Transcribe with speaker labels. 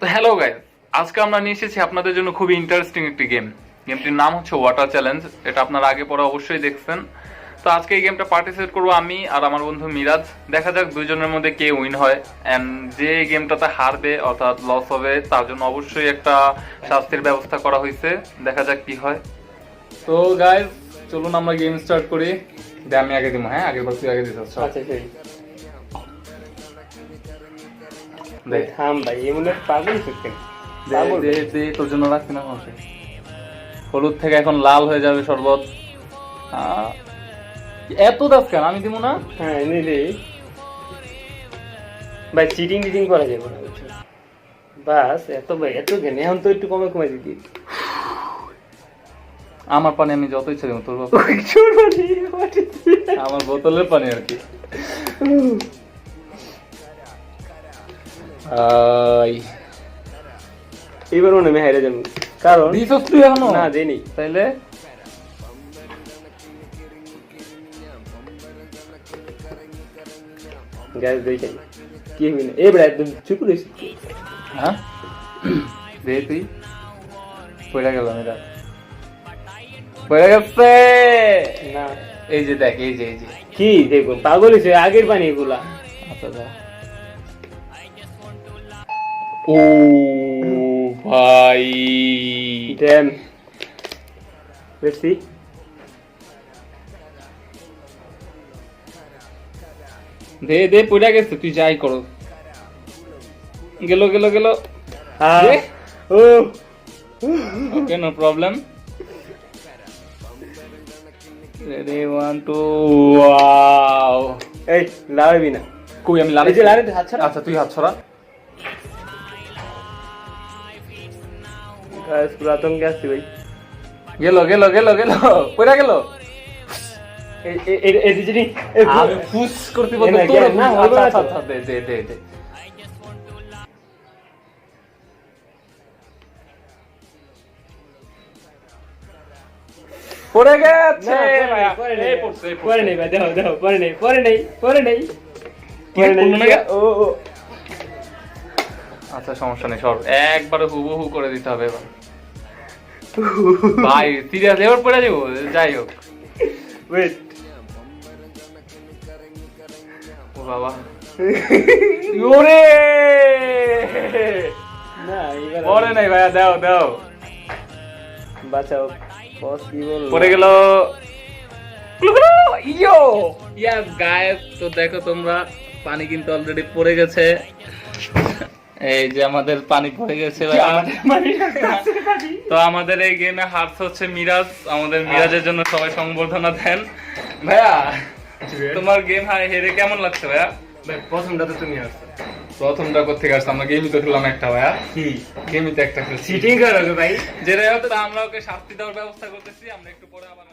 Speaker 1: তো hello guys, আজকে আমরা নিয়ে এসেছি আপনাদের জন্য খুবই ইন্টারেস্টিং একটি গেম। গেমটির নাম হচ্ছে ওয়াটার চ্যালেঞ্জ। এটা আপনারা আগে পরে অবশ্যই দেখছেন। তো আজকে এই গেমটা পার্টিসিপেট করবো আমি আর আমার বন্ধু মিরাজ। দেখা যাক দুইজনের মধ্যে কে উইন হয়, এন্ড যে গেমটাতে হারবে অর্থাৎ লস হবে তার জন্য অবশ্যই একটা শাস্তির ব্যবস্থা করা হয়েছে। দেখা যাক কি হয়। তো গাইস চলুন আমরা গেম স্টার্ট করি। আমি আগে দিব। হ্যাঁ, আগের বার তুই আগে দিস।
Speaker 2: আচ্ছা সেই থাম ভাই, এমন পাগল থাকেন।
Speaker 1: তোর জন্য রাখছি না। হলুদ থেকে এখন লাল হয়ে যাবে শরবত। এত দাস কেন? আমি দিব না।
Speaker 2: হ্যাঁ এনে দে ভাই, চিটিং টিটিং করা যাবে না বুঝছো? বাস এত ভাই, এত কেন? এখন তো একটু কমে কমে দিবি।
Speaker 1: আমার পানি আমি যত ইচ্ছা দেবো, তোর আমার বোতলের পানি আর কি।
Speaker 2: এইবার মনে আমি হাইরে যাবো, কারণ
Speaker 1: দিছস তুই এখনো?
Speaker 2: না দেনি।
Speaker 1: তাইলে
Speaker 2: গ্যাস দেখে কি হইল? এ বড় একদম চুপ রইছিস।
Speaker 1: হ্যাঁ দে তুই। পড়ে গেল মেরা, পড়ে গেছে
Speaker 2: না।
Speaker 1: এই যে দেখ, এই যে
Speaker 2: কি দেখুন, পাগল হইছে আগের পানি এগুলা।
Speaker 1: আচ্ছা যা। ও ভাই
Speaker 2: ড্যাম, লেটস সি।
Speaker 1: দে দে, পড়ে গেছে। তুই যাই করো। গেল গেল গেল।
Speaker 2: ও
Speaker 1: ওকে, নো প্রবলেম। Ready 1 2 wow.
Speaker 2: এই লাগাবি না।
Speaker 1: কই আমি লাগাই?
Speaker 2: এই যে লাগাই, হাত ছাড়া।
Speaker 1: আচ্ছা তুই হাত ছড়া।
Speaker 2: গাইস পুরাতন গ্যাস ভাই।
Speaker 1: গেল গেল গেল গেল, পড়ে গেল।
Speaker 2: এই যে
Speaker 1: আমি পুশ করতে বলতে তোর না। আচ্ছা আচ্ছা দে দে দে দে। পড়ে গেছে ভাই। এই পড়ছে,
Speaker 2: পরে নেই ভাই, দেখো দেখো, পরে নেই পরে নেই। ও ও
Speaker 1: আচ্ছা সমস্যা নেই, সর। একবারে হুবহু করে দিতে হবে এবার। ভাই সিরিয়াস, এবার পড়ে যাবো। যাই হোক,
Speaker 2: ওয়েট।
Speaker 1: ও বাবা। ওরে
Speaker 2: না এবার
Speaker 1: পড়ে নাই ভাইয়া, দাও দাও।
Speaker 2: বাঁচাও, পসিবল।
Speaker 1: পড়ে গেল। ইয়ো ইয়াস গাইস, তো দেখো তোমরা, পানি কিন্তু অলরেডি পড়ে গেছে। এই যে আমাদের পানি পড়ে গেছে ভাই। তো আমাদের এই গেমে হারছে হচ্ছে মিরাজ। আমাদের মিরাজের জন্য সবাই সংবর্ধনা দেন। ভাইয়া তোমার গেম হেরে কেমন লাগছে ভাইয়া?
Speaker 2: ভাই প্রথমটা তো তুমি আসছো।
Speaker 1: প্রথমটা কোথেকে আসছে? আমরা গেমই তো খেললাম একটা ভাইয়া।
Speaker 2: কি
Speaker 1: গেমই তো একটা খেলছি।
Speaker 2: চিটিং করো ভাই।
Speaker 1: যেটা হয়তো আমরা ওকে শাস্তি দেওয়ার ব্যবস্থা করতেছি। আমরা একটু পরে আবার